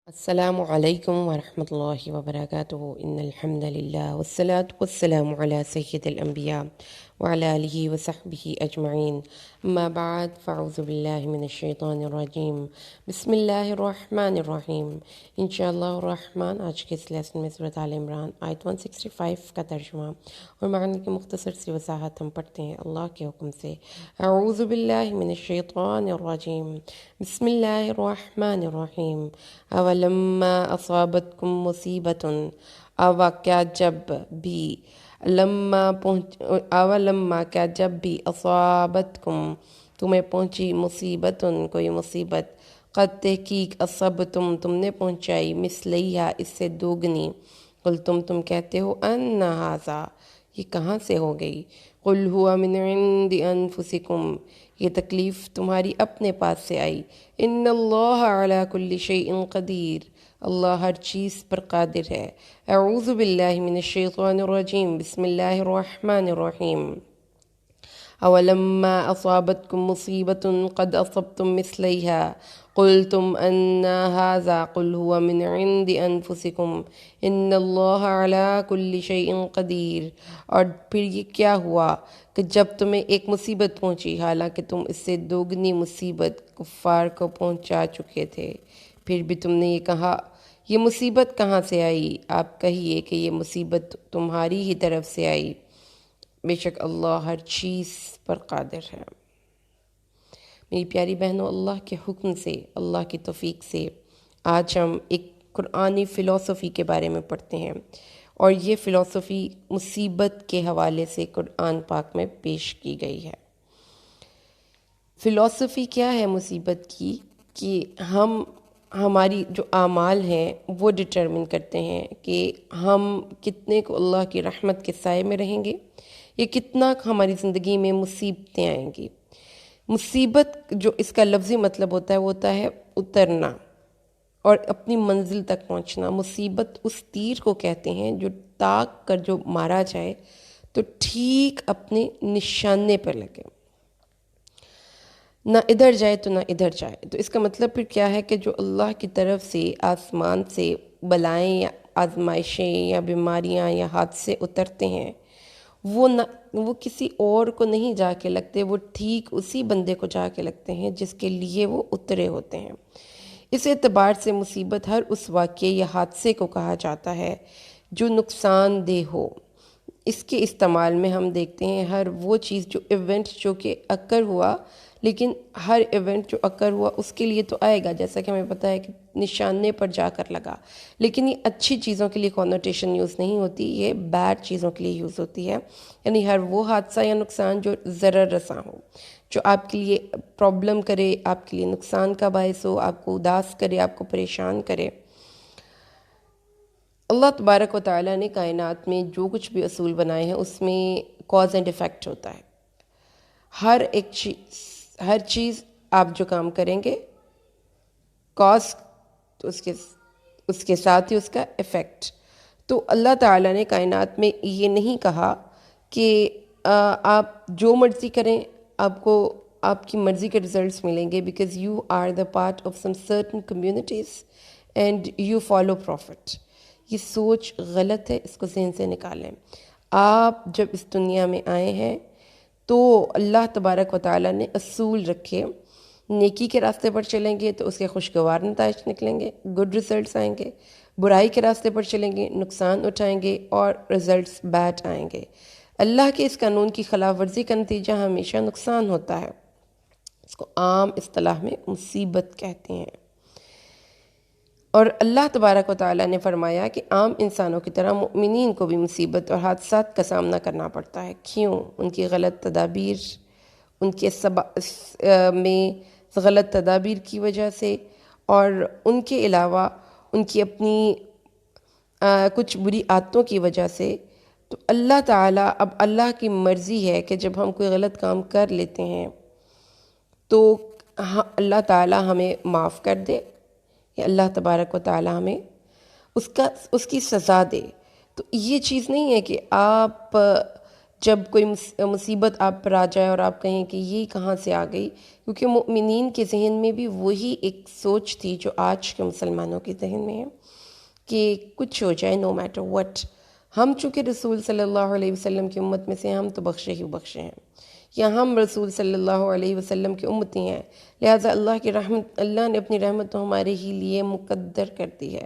السلام علیکم ورحمۃ اللہ وبرکاتہ ان الحمد للہ والصلاة والسلام علی سید الانبیاء وعلی آلہ وصحبہ اجمعین اما بعد فاعوذ باللہ من الشیطان الرجیم بسم اللہ الرحمن الرحیم انشاءاللہ الرحمن آج کے اس لیسن میں سورۃ آل عمران آیت 165 کا ترجمہ اور معنی کی مختصر سی وضاحت ہم پڑھتے ہیں اللہ کے حکم سے۔ اعوذ باللہ من الشیطان الرجیم بسم اللہ الرحمن الرحیم اولما اصابتکم مصیبت اوا کیا جب بھی اولما کیا جب بھی اصابتکم تمہیں پہنچی مصیبت کوئی مصیبت قد تحقیق اصبتم تم نے پہنچائی مثلیہا اس سے دوگنی قل تم کہتے ہو ان ھذا یہ کہاں سے ہو گئی قل ہوا من عند انفسکم یہ تکلیف تمہاری اپنے پاس سے آئی ان اللہ علی کل شیء قدیر اللہ ہر چیز پر قادر ہے۔ اعوذ باللہ من الشیطان الرجیم بسم اللہ الرحمن الرحیم اولما اصابتکم مصیبت قد اصبتم مثلیہا قلتم ان ھذا قل هو من عند انفسکم ان اللہ علی کل شیء قدیر۔ اور پھر یہ کیا ہوا کہ جب تمہیں ایک مصیبت پہنچی حالانکہ تم اس سے دوگنی مصیبت کفار کو پہنچا چکے تھے، پھر بھی تم نے یہ کہا یہ مصیبت کہاں سے آئی؟ آپ کہیے کہ یہ مصیبت تمہاری ہی طرف سے آئی، بے شک اللہ ہر چیز پر قادر ہے۔ میری پیاری بہنوں، اللہ کے حکم سے، اللہ کی توفیق سے آج ہم ایک قرآنی فلسفی کے بارے میں پڑھتے ہیں، اور یہ فلسفی مصیبت کے حوالے سے قرآن پاک میں پیش کی گئی ہے۔ فلسفی کیا ہے مصیبت کی؟ کہ ہماری جو اعمال ہیں وہ ڈٹرمن کرتے ہیں کہ ہم کتنے کو اللہ کی رحمت کے سائے میں رہیں گے یا کتنا ہماری زندگی میں مصیبتیں آئیں گی۔ مصیبت جو اس کا لفظی مطلب ہوتا ہے وہ ہوتا ہے اترنا اور اپنی منزل تک پہنچنا۔ مصیبت اس تیر کو کہتے ہیں جو تاک کر جو مارا جائے تو ٹھیک اپنے نشانے پر لگے، نہ ادھر جائے تو نہ ادھر جائے۔ تو اس کا مطلب پھر کیا ہے کہ جو اللہ کی طرف سے آسمان سے بلائیں یا آزمائشیں یا بیماریاں یا حادثے اترتے ہیں وہ کسی اور کو نہیں جا کے لگتے، وہ ٹھیک اسی بندے کو جا کے لگتے ہیں جس کے لیے وہ اترے ہوتے ہیں۔ اس اعتبار سے مصیبت ہر اس واقعے یا حادثے کو کہا جاتا ہے جو نقصان دہ ہو۔ اس کے استعمال میں ہم دیکھتے ہیں ہر وہ چیز جو ایونٹ جو کہ اکر ہوا، لیکن ہر ایونٹ جو اکر ہوا اس کے لیے تو آئے گا، جیسا کہ ہمیں پتہ ہے کہ نشانے پر جا کر لگا، لیکن یہ اچھی چیزوں کے لیے کونوٹیشن یوز نہیں ہوتی، یہ بیڈ چیزوں کے لیے یوز ہوتی ہے۔ یعنی ہر وہ حادثہ یا نقصان جو ضرر رساں ہو، جو آپ کے لیے پرابلم کرے، آپ کے لیے نقصان کا باعث ہو، آپ کو اداس کرے، آپ کو پریشان کرے۔ اللہ تبارک و تعالیٰ نے کائنات میں جو کچھ بھی اصول بنائے ہیں اس میں کاز اینڈ ایفیکٹ ہوتا ہے۔ ہر چیز آپ جو کام کریں گے کاز تو اس کے ساتھ ہی اس کا ایفیکٹ۔ تو اللہ تعالیٰ نے کائنات میں یہ نہیں کہا کہ آپ جو مرضی کریں آپ کو آپ کی مرضی کے ریزلٹس ملیں گے، because you are the part of some certain communities and you follow profit. یہ سوچ غلط ہے، اس کو ذہن سے نکالیں۔ آپ جب اس دنیا میں آئے ہیں تو اللہ تبارک و تعالیٰ نے اصول رکھے، نیکی کے راستے پر چلیں گے تو اس کے خوشگوار نتائج نکلیں گے، گڈ ریزلٹس آئیں گے، برائی کے راستے پر چلیں گے نقصان اٹھائیں گے اور ریزلٹس بیڈ آئیں گے۔ اللہ کے اس قانون کی خلاف ورزی کا نتیجہ ہمیشہ نقصان ہوتا ہے، اس کو عام اصطلاح میں مصیبت کہتے ہیں۔ اور اللہ تبارک و تعالیٰ نے فرمایا کہ عام انسانوں کی طرح مؤمنین کو بھی مصیبت اور حادثات کا سامنا کرنا پڑتا ہے۔ کیوں؟ ان کی غلط تدابیر، ان کے میں غلط تدابیر کی وجہ سے، اور ان کے علاوہ ان کی اپنی کچھ بری عادتوں کی وجہ سے۔ تو اللہ تعالیٰ، اب اللہ کی مرضی ہے کہ جب ہم کوئی غلط کام کر لیتے ہیں تو اللہ تعالیٰ ہمیں معاف کر دے یا اللہ تبارک و تعالیٰ ہمیں اس کی سزا دے۔ تو یہ چیز نہیں ہے کہ آپ جب کوئی مصیبت آپ پر آ جائے اور آپ کہیں کہ یہ کہاں سے آ گئی، کیونکہ مؤمنین کے ذہن میں بھی وہی ایک سوچ تھی جو آج کے مسلمانوں کے ذہن میں ہے کہ کچھ ہو جائے نو میٹر وٹ، ہم چونکہ رسول صلی اللہ علیہ وسلم کی امت میں سے ہیں، ہم تو بخشے ہی بخشے ہیں، یا ہم رسول صلی اللہ علیہ وسلم کی امتی ہیں، لہٰذا اللہ نے اپنی رحمت تو ہمارے ہی لیے مقدر کر دی ہے۔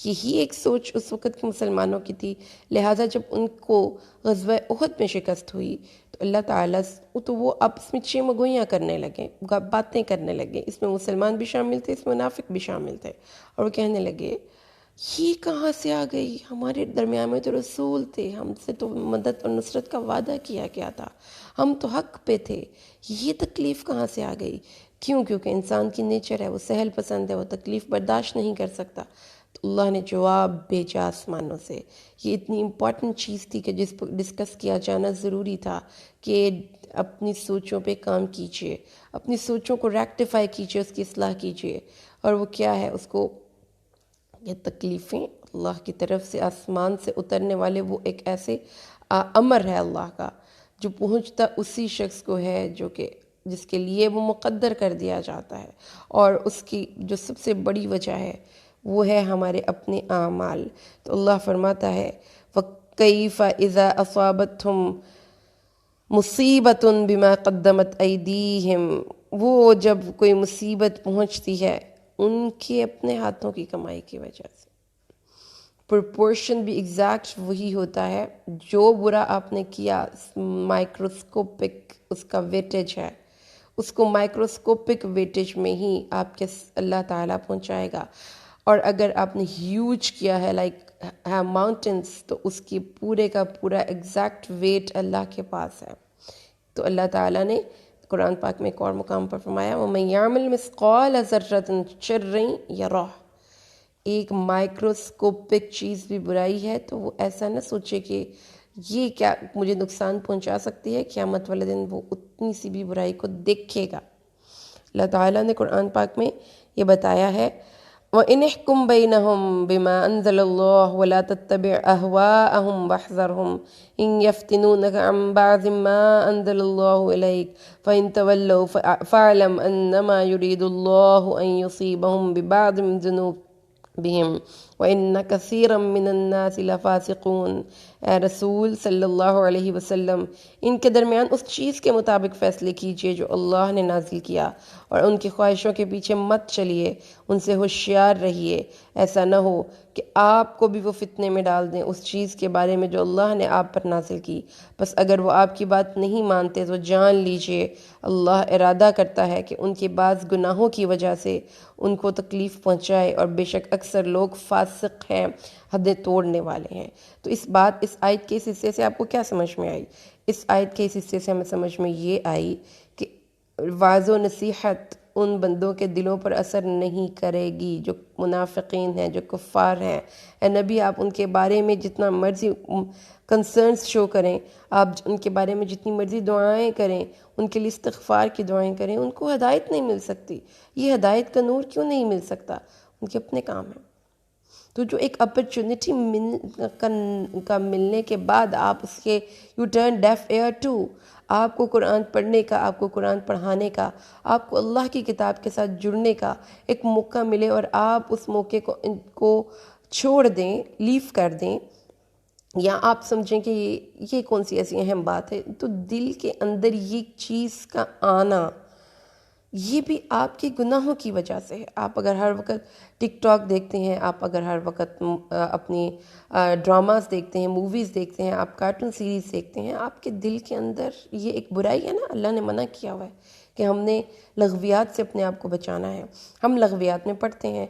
یہی ایک سوچ اس وقت کے مسلمانوں کی تھی، لہٰذا جب ان کو غزوہ احد میں شکست ہوئی تو اللہ تعالیٰ تو وہ آپس میں چیمگوئیاں کرنے لگے، باتیں کرنے لگے، اس میں مسلمان بھی شامل تھے، اس میں منافق بھی شامل تھے، اور وہ کہنے لگے یہ کہاں سے آ گئی، ہمارے درمیان میں تو رسول تھے، ہم سے تو مدد اور نصرت کا وعدہ کیا گیا تھا، ہم تو حق پہ تھے، یہ تکلیف کہاں سے آ گئی؟ کیونکہ انسان کی نیچر ہے، وہ سہل پسند ہے، وہ تکلیف برداشت نہیں کر سکتا۔ تو اللہ نے جواب بھیجا آسمانوں سے۔ یہ اتنی امپورٹنٹ چیز تھی کہ جس پر ڈسکس کیا جانا ضروری تھا کہ اپنی سوچوں پہ کام کیجئے، اپنی سوچوں کو ریکٹیفائی کیجئے، اس کی اصلاح کیجئے، اور وہ کیا ہے، اس کو یہ تکلیفیں اللہ کی طرف سے آسمان سے اترنے والے وہ ایک ایسے امر ہے اللہ کا جو پہنچتا اسی شخص کو ہے جو کہ جس کے لیے وہ مقدر کر دیا جاتا ہے، اور اس کی جو سب سے بڑی وجہ ہے وہ ہے ہمارے اپنے اعمال۔ تو اللہ فرماتا ہے وَكَيْفَ إِذَا أَصَابَتْهُمْ مُصِيبَةٌ بِمَا قَدَّمَتْ أَيْدِيهِمْ، وہ جب کوئی مصیبت پہنچتی ہے ان کے اپنے ہاتھوں کی کمائی کی وجہ سے، پرپورشن بھی ایگزیکٹ وہی ہوتا ہے، جو برا آپ نے کیا مائکروسکوپک اس کا ویٹیج ہے، اس کو مائکروسکوپک ویٹیج میں ہی آپ کے اللہ تعالیٰ پہنچائے گا، اور اگر آپ نے ہیوج کیا ہے لائک ماؤنٹنس، تو اس کی پورے کا پورا ایگزیکٹ ویٹ اللہ کے پاس ہے۔ تو اللہ تعالیٰ نے قرآن پاک میں ایک اور مقام پر فرمایا وَمَن يَعْمَلْ مِثْقَالَ ذَرَّةٍ شَرًّا يَرَهُ، ایک مائکروسکوپک چیز بھی برائی ہے تو وہ ایسا نہ سوچے کہ یہ کیا مجھے نقصان پہنچا سکتی ہے، قیامت والے دن وہ اتنی سی بھی برائی کو دیکھے گا۔ اللہ تعالیٰ نے قرآن پاک میں یہ بتایا ہے وَإِنِ احْكُم بَيْنَهُم بِمَا أَنزَلَ اللَّهُ وَلَا تَتَّبِعْ أَهْوَاءَهُمْ وَاحْذَرْهُمْ إِن يَفْتِنُونَكَ عَن بَعْضِ مَا أَنزَلَ اللَّهُ إِلَيْكَ فَإِن تَوَلَّوْا فَاعْلَمْ أَنَّمَا يُرِيدُ اللَّهُ أَن يُصِيبَهُم بِبَعْضِ ذُنُوبِهِمْ وَإِنَّ كَثِيرًا مِّنَ النَّاسِ لَفَاسِقُونَ۔ اے رسول صلی اللہ علیہ وسلم، ان کے درمیان اس چیز کے مطابق فیصلے کیجئے جو اللہ نے نازل کیا، اور ان کی خواہشوں کے پیچھے مت چلیے، ان سے ہوشیار رہیے، ایسا نہ ہو کہ آپ کو بھی وہ فتنے میں ڈال دیں اس چیز کے بارے میں جو اللہ نے آپ پر نازل کی۔ بس اگر وہ آپ کی بات نہیں مانتے تو جان لیجئے اللہ ارادہ کرتا ہے کہ ان کے بعض گناہوں کی وجہ سے ان کو تکلیف پہنچائے، اور بے شک اکثر لوگ فاسق ہیں، حدیں توڑنے والے ہیں۔ تو اس آیت کے اس حصے سے آپ کو کیا سمجھ میں آئی؟ اس آیت کے اس حصے سے ہمیں سمجھ میں یہ آئی کہ وعظ و نصیحت ان بندوں کے دلوں پر اثر نہیں کرے گی جو منافقین ہیں، جو کفار ہیں۔ اے نبی، آپ ان کے بارے میں جتنا مرضی کنسرنز شو کریں، آپ ان کے بارے میں جتنی مرضی دعائیں کریں، ان کے لیے استغفار کی دعائیں کریں، ان کو ہدایت نہیں مل سکتی۔ یہ ہدایت کا نور کیوں نہیں مل سکتا؟ ان کے اپنے کام ہیں۔ تو جو ایک اپرچونٹی کا ملنے کے بعد آپ اس کے یو ٹرن ڈیف ایئر ٹو، آپ کو قرآن پڑھنے کا، آپ کو قرآن پڑھانے کا، آپ کو اللہ کی کتاب کے ساتھ جڑنے کا ایک موقع ملے، اور آپ اس موقع کو چھوڑ دیں، لیو کر دیں، یا آپ سمجھیں کہ یہ کون سی ایسی اہم بات ہے، تو دل کے اندر یہ چیز کا آنا یہ بھی آپ کے گناہوں کی وجہ سے ہے۔ آپ اگر ہر وقت ٹک ٹاک دیکھتے ہیں، آپ اگر ہر وقت اپنی ڈراماز دیکھتے ہیں، موویز دیکھتے ہیں، آپ کارٹون سیریز دیکھتے ہیں، آپ کے دل کے اندر یہ ایک برائی ہے نا، اللہ نے منع کیا ہوا ہے کہ ہم نے لغویات سے اپنے آپ کو بچانا ہے۔ ہم لغویات میں پڑھتے ہیں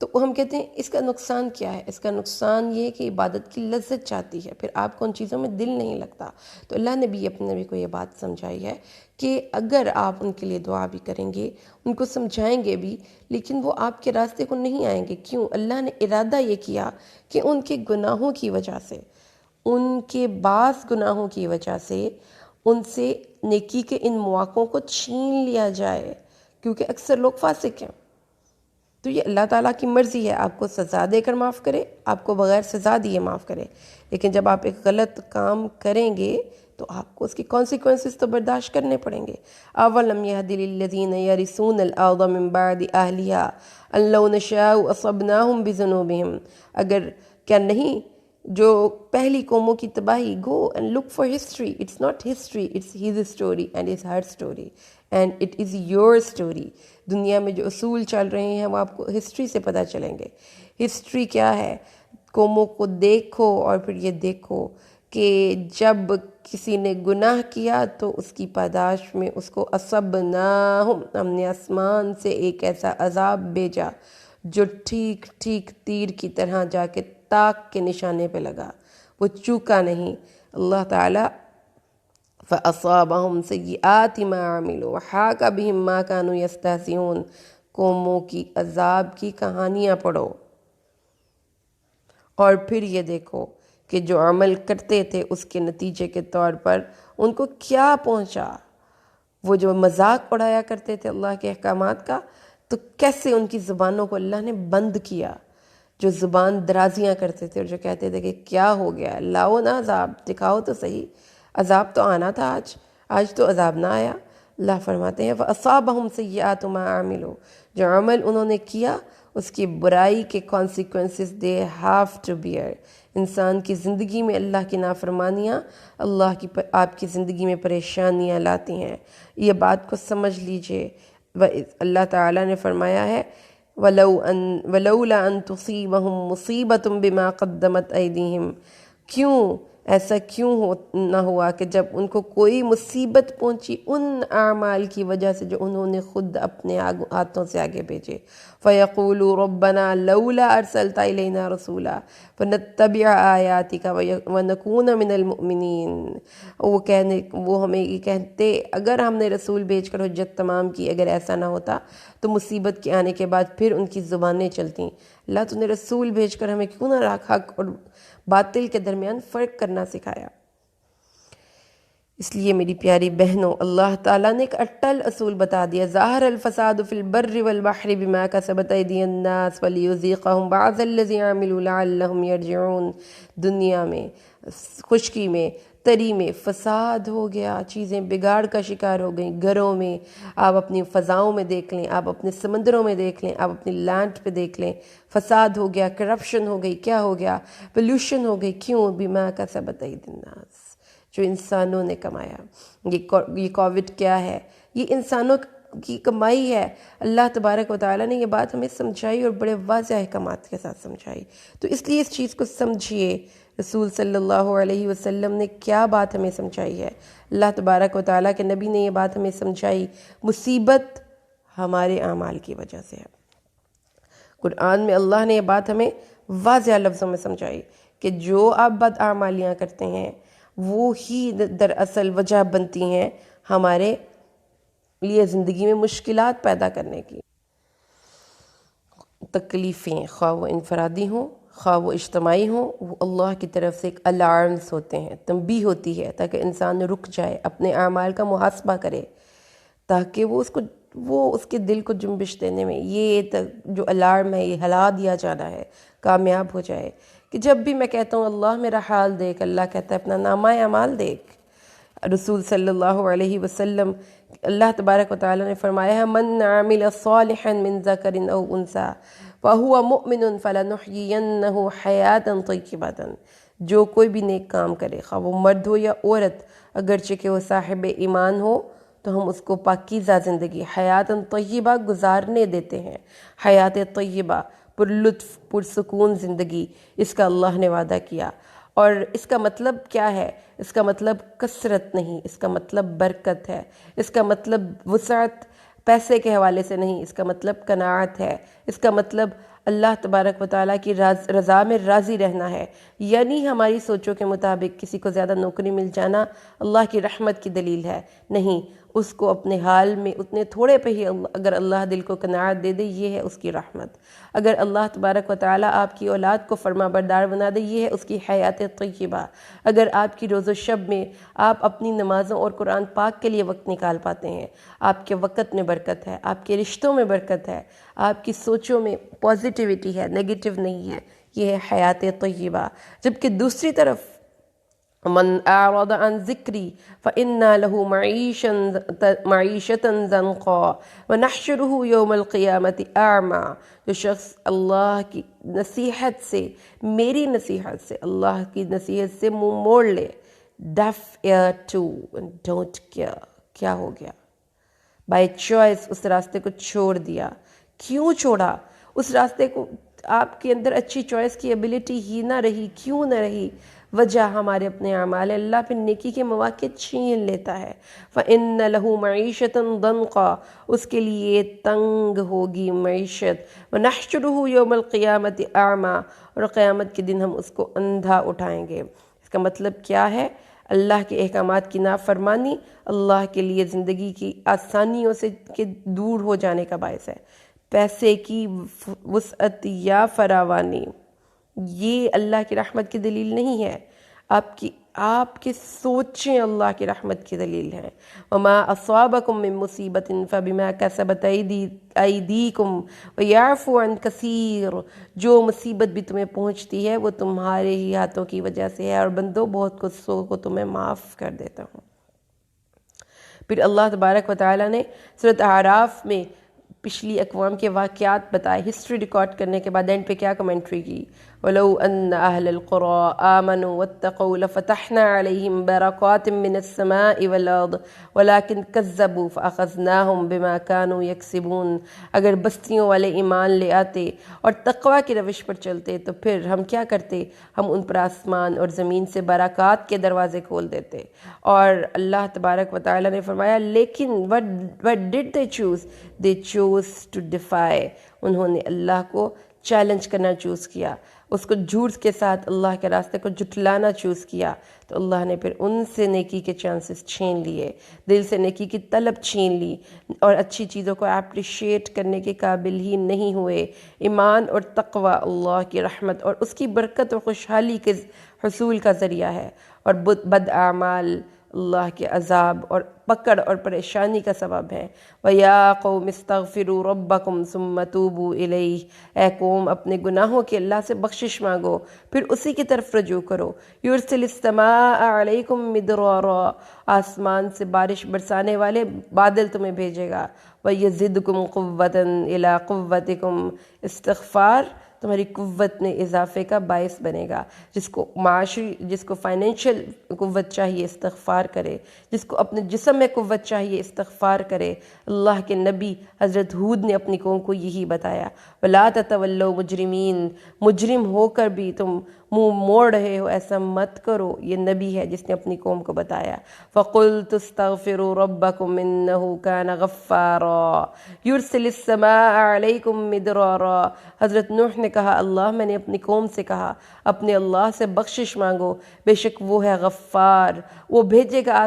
تو ہم کہتے ہیں اس کا نقصان کیا ہے؟ اس کا نقصان یہ ہے کہ عبادت کی لذت چاہتی ہے، پھر آپ کو ان چیزوں میں دل نہیں لگتا۔ تو اللہ نے بھی اپنے نبی کو یہ بات سمجھائی ہے کہ اگر آپ ان کے لیے دعا بھی کریں گے، ان کو سمجھائیں گے بھی، لیکن وہ آپ کے راستے کو نہیں آئیں گے۔ کیوں؟ اللہ نے ارادہ یہ کیا کہ ان کے گناہوں کی وجہ سے، ان کے بعض گناہوں کی وجہ سے ان سے نیکی کے ان مواقعوں کو چھین لیا جائے، کیونکہ اکثر لوگ فاسق ہیں۔ تو یہ اللہ تعالیٰ کی مرضی ہے، آپ کو سزا دے کر معاف کرے، آپ کو بغیر سزا دیے معاف کرے، لیکن جب آپ ایک غلط کام کریں گے تو آپ کو اس کی کانسیکوینسز تو برداشت کرنے پڑیں گے. اولم یہد للذین یرثون الارض من بعد اہلها ان لو نشاء اصبناہم بذنوبہم، اگر کیا نہیں جو پہلی قوموں کی تباہی. Go and look for history. It's not history, it's his story and it's her story and it is your story. دنیا میں جو اصول چل رہے ہیں وہ آپ کو ہسٹری سے پتہ چلیں گے. ہسٹری کیا ہے؟ قوموں کو دیکھو اور پھر یہ دیکھو کہ جب کسی نے گناہ کیا تو اس کی پاداش میں اس کو اصبناہم، ہم نے آسمان سے ایک ایسا عذاب بھیجا جو ٹھیک ٹھیک تیر کی طرح جا کے تاک کے نشانے پہ لگا، وہ چوکا نہیں. اللہ تعالیٰ فَأَصَابَهُمْ سَيِّئَاتِ مَا عَمِلُوا وَحَاقَ بِهِمْ مَا كَانُوا يَسْتَهْزِئُونَ. قوموں کی عذاب کی کہانیاں پڑھو اور پھر یہ دیکھو کہ جو عمل کرتے تھے اس کے نتیجے کے طور پر ان کو کیا پہنچا. وہ جو مذاق اڑایا کرتے تھے اللہ کے احکامات کا، تو کیسے ان کی زبانوں کو اللہ نے بند کیا. جو زبان درازیاں کرتے تھے اور جو کہتے تھے کہ کیا ہو گیا، لاؤ نا عذاب، دکھاؤ تو صحیح، عذاب تو آنا تھا، آج تو عذاب نہ آیا. اللہ فرماتے ہیں فَأَصَابَهُمْ سَيِّئَاتُ مَا عَمِلُوا، جو عمل انہوں نے کیا اس کی برائی کے consequences they have to bear. انسان کی زندگی میں اللہ کی نافرمانیاں آپ کی زندگی میں پریشانیاں لاتی ہیں. یہ بات کو سمجھ لیجئے. اللہ تعالیٰ نے فرمایا ہے وَلَوْلَا أَن تُصِيبَهُم مُّصِيبَةٌ بِمَا قَدَّمَتْ أَيْدِيهِمْ. کیوں ایسا کیوں نہ ہوا کہ جب ان کو کوئی مصیبت پہنچی ان اعمال کی وجہ سے جو انہوں نے خود اپنے ہاتھوں سے آگے بھیجے. فَيَقُولُوا رَبَّنَا لَوْلَا أَرْسَلْتَ إِلَيْنَا رَسُولًا فَنَتَّبِعَ آيَاتِكَ وَنَكُونَ مِنَ الْمُؤْمِنِينَ. وہ ہمیں یہ کہتے اگر ہم نے رسول بھیج کر حجت تمام کی، اگر ایسا نہ ہوتا تو مصیبت کے آنے کے بعد پھر ان کی زبانیں چلتیں، اللہ تو نے رسول بھیج کر ہمیں کیوں نہ حق اور باطل کے درمیان فرق کرنا سکھایا. اس لیے میری پیاری بہنوں، اللہ تعالیٰ نے ایک اٹل اصول بتا دیا. ظاہر الفساد فی البر والبحر بما کسبت ایدی الناس ولیذیقہم بعض الذی عملوا لعلہم یرجعون. دنیا میں خشکی میں تری میں فساد ہو گیا، چیزیں بگاڑ کا شکار ہو گئیں. گھروں میں آپ اپنی فضاؤں میں دیکھ لیں، آپ اپنے سمندروں میں دیکھ لیں، آپ اپنی لینڈ پہ دیکھ لیں، فساد ہو گیا، کرپشن ہو گئی. کیا ہو گیا؟ پولوشن ہو گئی. کیوں؟ بما کسبت ایدی الناس، جو انسانوں نے کمایا. یہ کووڈ کیا ہے؟ یہ انسانوں کی کمائی ہے. اللہ تبارک و تعالیٰ نے یہ بات ہمیں سمجھائی اور بڑے واضح احکامات کے ساتھ سمجھائی. تو اس لیے اس چیز کو سمجھیے. رسول صلی اللہ علیہ وسلم نے کیا بات ہمیں سمجھائی ہے؟ اللہ تبارک و تعالیٰ کے نبی نے یہ بات ہمیں سمجھائی، مصیبت ہمارے اعمال کی وجہ سے ہے. قرآن میں اللہ نے یہ بات ہمیں واضح لفظوں میں سمجھائی کہ جو آپ بد اعمالیاں کرتے ہیں وہ ہی دراصل وجہ بنتی ہیں ہمارے لیے زندگی میں مشکلات پیدا کرنے کی. تکلیفیں خواہ وہ انفرادی ہوں خواہ وہ اجتماعی ہوں، وہ اللہ کی طرف سے ایک الارمز ہوتے ہیں، تنبیہ ہوتی ہے تاکہ انسان رک جائے، اپنے اعمال کا محاسبہ کرے، تاکہ وہ اس کے دل کو جنبش دینے میں یہ جو الارم ہے یہ ہلا دیا جانا ہے، کامیاب ہو جائے. کہ جب بھی میں کہتا ہوں اللہ میرا حال دیکھ، اللہ کہتا ہے اپنا نامہ اعمال دیکھ. رسول صلی اللہ علیہ وسلم، اللہ تبارک و تعالیٰ نے فرمایا ہے من عمل صالحا من ذکر او انثی فہو مؤمن فلنحیینہ حیاۃ طیبۃ. جو کوئی بھی نیک کام کرے، خواہ وہ مرد ہو یا عورت، اگرچہ کہ وہ صاحب ایمان ہو، تو ہم اس کو پاکیزہ زندگی، حیات طیبہ گزارنے دیتے ہیں. حیات طیبہ، پر لطف پرسکون زندگی، اس کا اللہ نے وعدہ کیا. اور اس کا مطلب کیا ہے؟ اس کا مطلب کثرت نہیں، اس کا مطلب برکت ہے. اس کا مطلب وسعت پیسے کے حوالے سے نہیں، اس کا مطلب قناعت ہے. اس کا مطلب اللہ تبارک و تعالیٰ کی رضا میں راضی رہنا ہے. یعنی ہماری سوچوں کے مطابق کسی کو زیادہ نوکری مل جانا اللہ کی رحمت کی دلیل ہے، نہیں. اس کو اپنے حال میں اتنے تھوڑے پہ ہی اگر اللہ دل کو قناعت دے دے، یہ ہے اس کی رحمت. اگر اللہ تبارک و تعالیٰ آپ کی اولاد کو فرما بردار بنا دے، یہ ہے اس کی حیات طیبہ. اگر آپ کی روز و شب میں آپ اپنی نمازوں اور قرآن پاک کے لیے وقت نکال پاتے ہیں، آپ کے وقت میں برکت ہے، آپ کے رشتوں میں برکت ہے، آپ کی سوچوں میں پازیٹیوٹی ہے، نیگیٹو نہیں ہے، یہ ہے حیات طیبہ. جبکہ دوسری طرف من اعرض عن ذکری فإنا له معیشة ضنقا ونحشره یوم القیامت اعما۔ جو شخص اللہ کی نصیحت سے، میری نصیحت سے، اللہ کی نصیحت سے منہ موڑ لے، ڈیف ایئر ٹو ڈونٹ کیئر، کیا ہو گیا؟ بائی چوائس اس راستے کو چھوڑ دیا۔ کیوں چھوڑا؟ اس راستے کو، آپ کے اندر اچھی چوائس کی ایبلٹی ہی نہ رہی، کیوں نہ رہی؟ وجہ ہمارے اپنے اعمال، اللہ پھر نیکی کے مواقع چھین لیتا ہے۔ فَإِنَّ لَهُ مَعِيشَةً ضَنْقًا، اس کے لیے تنگ ہوگی معیشت۔ وَنَحْشُرُهُ يَوْمَ الْقِيَامَةِ أَعْمَى، اور قیامت کے دن ہم اس کو اندھا اٹھائیں گے۔ اس کا مطلب کیا ہے؟ اللہ کے احکامات کی نافرمانی اللہ کے لیے زندگی کی آسانیوں سے دور ہو جانے کا باعث ہے۔ پیسے کی وسعت یا فراوانی یہ اللہ کی رحمت کی دلیل نہیں ہے، آپ کی سوچیں اللہ کی رحمت کی دلیل ہے۔ وما اصابکم من مصیبت فبما کسبت ایدیکم ویعفو عن کثیر، جو مصیبت بھی تمہیں پہنچتی ہے وہ تمہارے ہی ہاتھوں کی وجہ سے ہے، اور بندو بہت کچھ کو تمہیں معاف کر دیتا ہوں۔ پھر اللہ تبارک و تعالیٰ نے سورۃ اعراف میں پچھلی اقوام کے واقعات بتائے، ہسٹری ریکارڈ کرنے کے بعد اینڈ پہ کیا کمنٹری کی؟ وَلَوْ أَنَّ أَهْلَ الْقُرَىٰ آمَنُوا وَاتَّقَوْا لَفَتَحْنَا عَلَيْهِمْ بَرَكَاتٍ مِّنَ السَّمَاءِ وَالْأَرْضِ وَلَٰكِنْ كَذَّبُوا فَأَخَذْنَاهُمْ بِمَا كَانُوا يَكْسِبُونَ۔ اگر بستیوں والے ایمان لے آتے اور تقوی کی روش پر چلتے تو پھر ہم کیا کرتے؟ ہم ان پر آسمان اور زمین سے برکات کے دروازے کھول دیتے۔ اور اللہ تبارک و تعالیٰ نے فرمایا لیکن what did they choose؟ they chose to defy، انہوں نے اللہ کو چیلنج کرنا چوز کیا، اس کو جھوٹ کے ساتھ اللہ کے راستے کو جھٹلانا چوز کیا، تو اللہ نے پھر ان سے نیکی کے چانسز چھین لیے، دل سے نیکی کی طلب چھین لی، اور اچھی چیزوں کو اپریشیٹ کرنے کے قابل ہی نہیں ہوئے۔ ایمان اور تقوی اللہ کی رحمت اور اس کی برکت اور خوشحالی کے حصول کا ذریعہ ہے، اور بد اعمال اللہ کے عذاب اور پکڑ اور پریشانی کا سبب ہے۔ وَيَا قَوْمِ اسْتَغْفِرُوا رَبَّكُمْ ثُمَّ تُوبُوا إِلَيْهِ، اے قوم اپنے گناہوں کے اللہ سے بخشش مانگو پھر اسی کی طرف رجوع کرو۔ يُرْسِلِ السَّمَاءَ عَلَيْكُمْ مِدْرَارًا، آسمان سے بارش برسانے والے بادل تمہیں بھیجے گا۔ وَيَزِدْكُمْ قُوَّةً إِلَىٰ قُوَّتِكُمْ، استغفار تمہاری قوت میں اضافے کا باعث بنے گا۔ جس کو معاشی، جس کو فائنینشیل قوت چاہیے استغفار کرے، جس کو اپنے جسم میں قوت چاہیے استغفار کرے۔ اللہ کے نبی حضرت ہود نے اپنی قوم کو یہی بتایا، وَلَا تَتَوَلَّوْا مُجْرِمِينَ، مجرم ہو کر بھی تم منہ موڑ رہے ہو، ایسا مت کرو۔ یہ نبی ہے جس نے اپنی قوم کو بتایا۔ فَقُلْتُ اسْتَغْفِرُوا رَبَّكُمْ إِنَّهُ كَانَ غَفَّارًا يُرْسِلِ السَّمَاءَ عَلَيْكُمْ مِدْرَارًا، حضرت نوح نے کہا اللہ میں نے اپنی قوم سے کہا اپنے اللہ سے بخشش مانگو، بے شک وہ ہے غفار، وہ بھیجے گا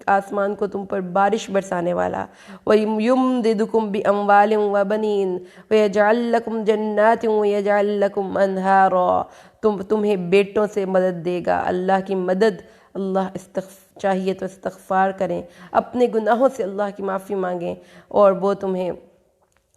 آسمان کو تم پر بارش برسانے والا۔ وَيُمْدِدُكُمْ بِأَمْوَالٍ وَبَنِينَ وَيَجْعَلْ لَكُمْ جَنَّاتٍ وَيَجْعَلْ لَكُمْ أَنْهَارًا، تمہیں بیٹوں سے مدد دے گا۔ اللہ کی مدد، اللہ چاہیے تو استغفار کریں، اپنے گناہوں سے اللہ کی معافی مانگیں، اور وہ تمہیں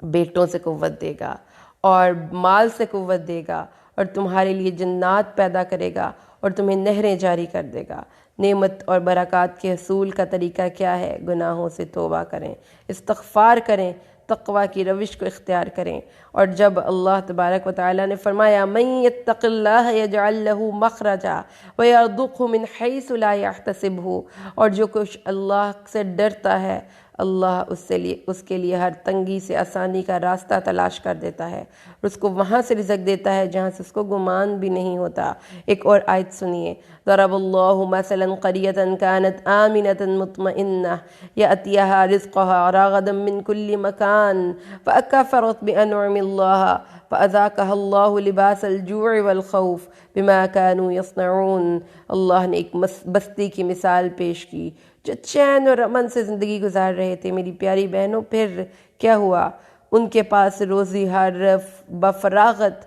بیٹوں سے قوت دے گا اور مال سے قوت دے گا، اور تمہارے لیے جنات پیدا کرے گا، اور تمہیں نہریں جاری کر دے گا۔ نعمت اور برکات کے حصول کا طریقہ کیا ہے؟ گناہوں سے توبہ کریں، استغفار کریں، تقوی کی روش کو اختیار کریں۔ اور جب اللہ تبارک و تعالیٰ نے فرمایا مَن يَتَّقِ اللَّهَ يَجْعَلْ لَهُ مَخْرَجًا وَيَرْزُقْهُ مِنْ حَيْثُ لَا يَحْتَسِبُهُ، اور جو کچھ اللہ سے ڈرتا ہے اللہ اس کے لیے ہر تنگی سے آسانی کا راستہ تلاش کر دیتا ہے، اور اس کو وہاں سے رزق دیتا ہے جہاں سے اس کو گمان بھی نہیں ہوتا۔ ایک اور آیت سنیے، ضرب اللہ مثلا قریۃ کانت آمنۃ مطمئنہ یأتیہا رزقہا رغدا من کل مکان فکفرت بانعم اللہ فاذاقہا اللہ لباس الجوع والخوف بما كانوا یصنعون۔ اللہ نے ایک بستی کی مثال پیش کی جو چین اور امن سے زندگی گزار رہے تھے۔ میری پیاری بہنوں، پھر کیا ہوا؟ ان کے پاس روزی ہر بفراغت،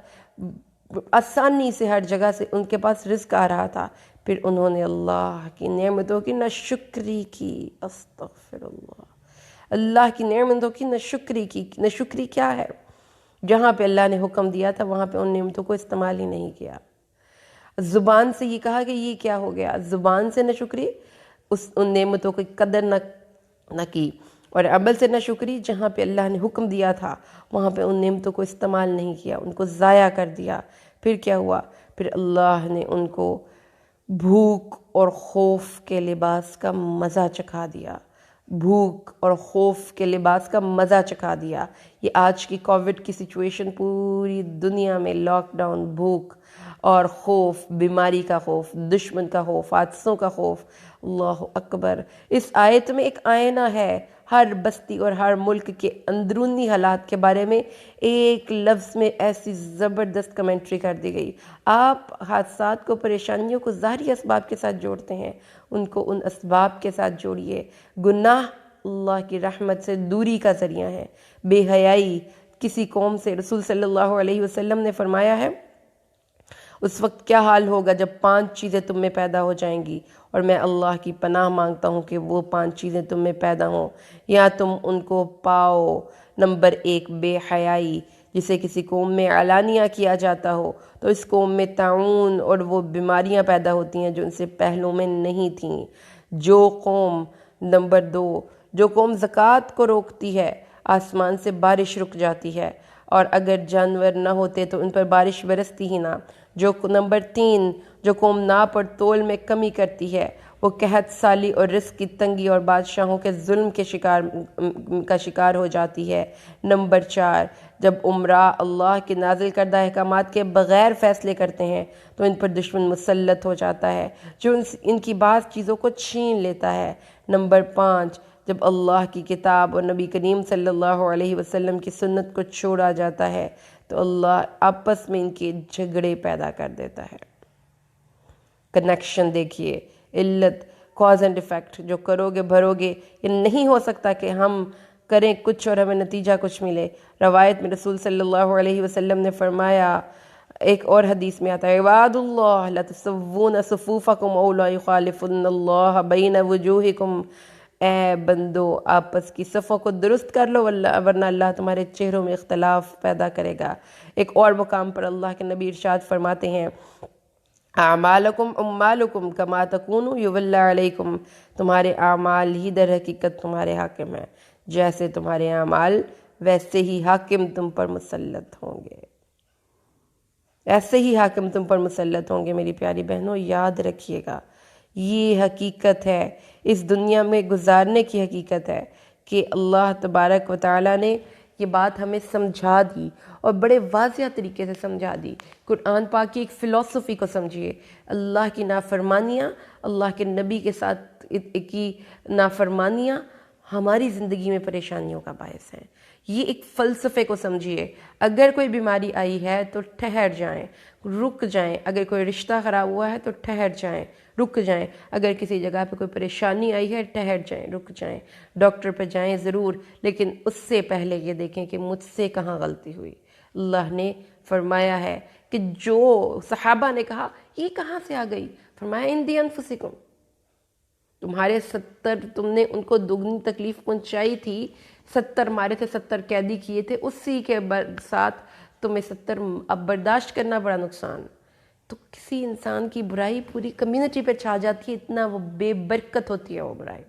آسانی سے ہر جگہ سے ان کے پاس رزق آ رہا تھا، پھر انہوں نے اللہ کی نعمتوں کی ناشکری کی۔ استغفر اللہ، اللہ کی نعمتوں کی ناشکری کی۔ ناشکری کیا ہے؟ جہاں پہ اللہ نے حکم دیا تھا وہاں پہ ان نعمتوں کو استعمال ہی نہیں کیا۔ زبان سے یہ کہا کہ یہ کیا ہو گیا، زبان سے نہ شکری، ان نعمتوں کی قدر نہ کی، اور عمل سے نہ شکری، جہاں پہ اللہ نے حکم دیا تھا وہاں پہ ان نعمتوں کو استعمال نہیں کیا، ان کو ضائع کر دیا۔ پھر کیا ہوا؟ پھر اللہ نے ان کو بھوک اور خوف کے لباس کا مزہ چکھا دیا، بھوک اور خوف کے لباس کا مزہ چکھا دیا۔ یہ آج کی کووڈ کی سچویشن، پوری دنیا میں لاک ڈاؤن، بھوک اور خوف، بیماری کا خوف، دشمن کا خوف، حادثوں کا خوف۔ اللہ اکبر! اس آیت میں ایک آئینہ ہے ہر بستی اور ہر ملک کے اندرونی حالات کے بارے میں، ایک لفظ میں ایسی زبردست کمنٹری کر دی گئی۔ آپ حادثات کو، پریشانیوں کو ظاہری اسباب کے ساتھ جوڑتے ہیں، ان کو ان اسباب کے ساتھ جوڑیے۔ گناہ اللہ کی رحمت سے دوری کا ذریعہ ہے۔ بے حیائی کسی قوم سے، رسول صلی اللہ علیہ وسلم نے فرمایا ہے اس وقت کیا حال ہوگا جب 5 چیزیں تم میں پیدا ہو جائیں گی، اور میں اللہ کی پناہ مانگتا ہوں کہ وہ 5 چیزیں تم میں پیدا ہوں یا تم ان کو پاؤ۔ نمبر 1، بے حیائی، جسے کسی قوم میں علانیہ کیا جاتا ہو تو اس قوم میں طاعون اور وہ بیماریاں پیدا ہوتی ہیں جو ان سے پہلوں میں نہیں تھیں۔ نمبر 2، جو قوم زکوٰۃ کو روکتی ہے، آسمان سے بارش رک جاتی ہے، اور اگر جانور نہ ہوتے تو ان پر بارش برستی ہی نہ۔ نمبر 3، جو قوم ناپ اور تول میں کمی کرتی ہے، وہ قحط سالی اور رزق کی تنگی اور بادشاہوں کے ظلم کا شکار ہو جاتی ہے۔ نمبر 4، جب عمراء اللہ کے نازل کردہ احکامات کے بغیر فیصلے کرتے ہیں تو ان پر دشمن مسلط ہو جاتا ہے جو ان کی بعض چیزوں کو چھین لیتا ہے۔ نمبر 5، جب اللہ کی کتاب اور نبی کریم صلی اللہ علیہ وسلم کی سنت کو چھوڑا جاتا ہے تو اللہ آپس میں ان کے جھگڑے پیدا کر دیتا ہے۔ کنیکشن دیکھیے، علت، کاز اینڈ ایفیکٹ، جو کرو گے بھرو گے۔ یہ نہیں ہو سکتا کہ ہم کریں کچھ اور ہمیں نتیجہ کچھ ملے۔ روایت میں رسول صلی اللہ علیہ وسلم نے فرمایا، ایک اور حدیث میں آتا ہے، عباد اللہ لا تسوون صفوفکم او لا یخالفن اللہ بین وجوہکم، اے بندو آپس کی صفوں کو درست کر لو ورنہ اللہ تمہارے چہروں میں اختلاف پیدا کرے گا۔ ایک اور مقام پر اللہ کے نبی ارشاد فرماتے ہیں، اعمالکم امالکم کما تکونوا یولی علیکم، تمہارے اعمال ہی در حقیقت تمہارے حاکم ہیں، جیسے تمہارے اعمال ویسے ہی حاکم تم پر مسلط ہوں گے، ایسے ہی حاکم تم پر مسلط ہوں گے۔ میری پیاری بہنوں، یاد رکھیے گا، یہ حقیقت ہے، اس دنیا میں گزارنے کی حقیقت ہے کہ اللہ تبارک و تعالیٰ نے یہ بات ہمیں سمجھا دی اور بڑے واضح طریقے سے سمجھا دی۔ قرآن پاک کی ایک فلسفی کو سمجھیے، اللہ کی نافرمانیاں، اللہ کے نبی کے ساتھ کی نافرمانیاں ہماری زندگی میں پریشانیوں کا باعث ہیں۔ یہ ایک فلسفے کو سمجھیے۔ اگر کوئی بیماری آئی ہے تو ٹھہر جائیں، رک جائیں۔ اگر کوئی رشتہ خراب ہوا ہے تو ٹھہر جائیں، رک جائیں۔ اگر کسی جگہ پہ کوئی پریشانی آئی ہے ٹھہر جائیں، رک جائیں۔ ڈاکٹر پہ جائیں ضرور، لیکن اس سے پہلے یہ دیکھیں کہ مجھ سے کہاں غلطی ہوئی۔ اللہ نے فرمایا ہے کہ جو صحابہ نے کہا یہ کہاں سے آ گئی، فرمایا اندی انفسکم، تمہارے 70 تم نے ان کو دگنی تکلیف پہنچائی تھی، 70 مارے تھے، 70 قیدی کیے تھے، اسی کے ساتھ تمہیں 70 اب برداشت کرنا بڑا نقصان۔ تو کسی انسان کی برائی پوری کمیونٹی پہ چھا جاتی ہے، اتنا وہ بے برکت ہوتی ہے وہ برائی،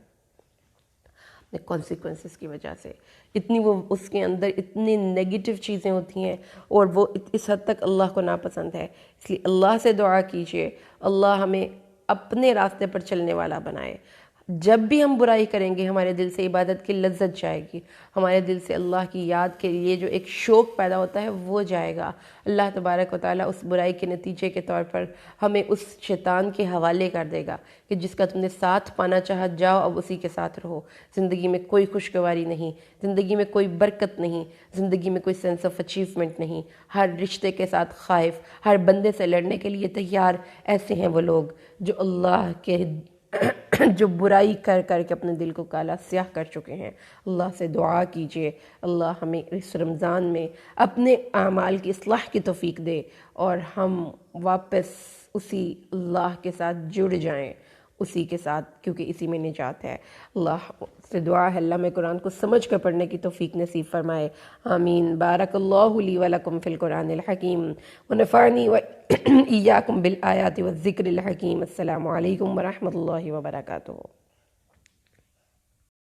اپنے کانسیکوینسز کی وجہ سے، اتنی وہ اس کے اندر اتنی نیگیٹو چیزیں ہوتی ہیں اور وہ اس حد تک اللہ کو ناپسند ہے۔ اس لیے اللہ سے دعا کیجئے اللہ ہمیں اپنے راستے پر چلنے والا بنائے۔ جب بھی ہم برائی کریں گے ہمارے دل سے عبادت کی لذت جائے گی، ہمارے دل سے اللہ کی یاد کے لیے جو ایک شوق پیدا ہوتا ہے وہ جائے گا۔ اللہ تبارک و تعالیٰ اس برائی کے نتیجے کے طور پر ہمیں اس شیطان کے حوالے کر دے گا کہ جس کا تم نے ساتھ پانا چاہا، جاؤ اب اسی کے ساتھ رہو۔ زندگی میں کوئی خوشگواری نہیں، زندگی میں کوئی برکت نہیں، زندگی میں کوئی سینس آف اچیومنٹ نہیں۔ ہر رشتے کے ساتھ خائف، ہر بندے سے لڑنے کے لیے تیار۔ ایسے ہیں وہ لوگ جو اللہ کے جو برائی کر کر کے اپنے دل کو کالا سیاہ کر چکے ہیں۔ اللہ سے دعا کیجئے اللہ ہمیں اس رمضان میں اپنے اعمال کی اصلاح کی توفیق دے اور ہم واپس اسی اللہ کے ساتھ جڑ جائیں، اسی کے ساتھ، کیونکہ اسی میں نجات ہے۔ اللہ سے دعا ہے اللہ میں قرآن کو سمجھ کر پڑھنے کی توفیق نصیب فرمائے، آمین۔ بارک اللہ لی ولکم فی القرآن الحکیم ونفعنی ایاکم بالآیات والذکر الحکیم۔ السلام علیکم ورحمۃ اللہ وبرکاتہ۔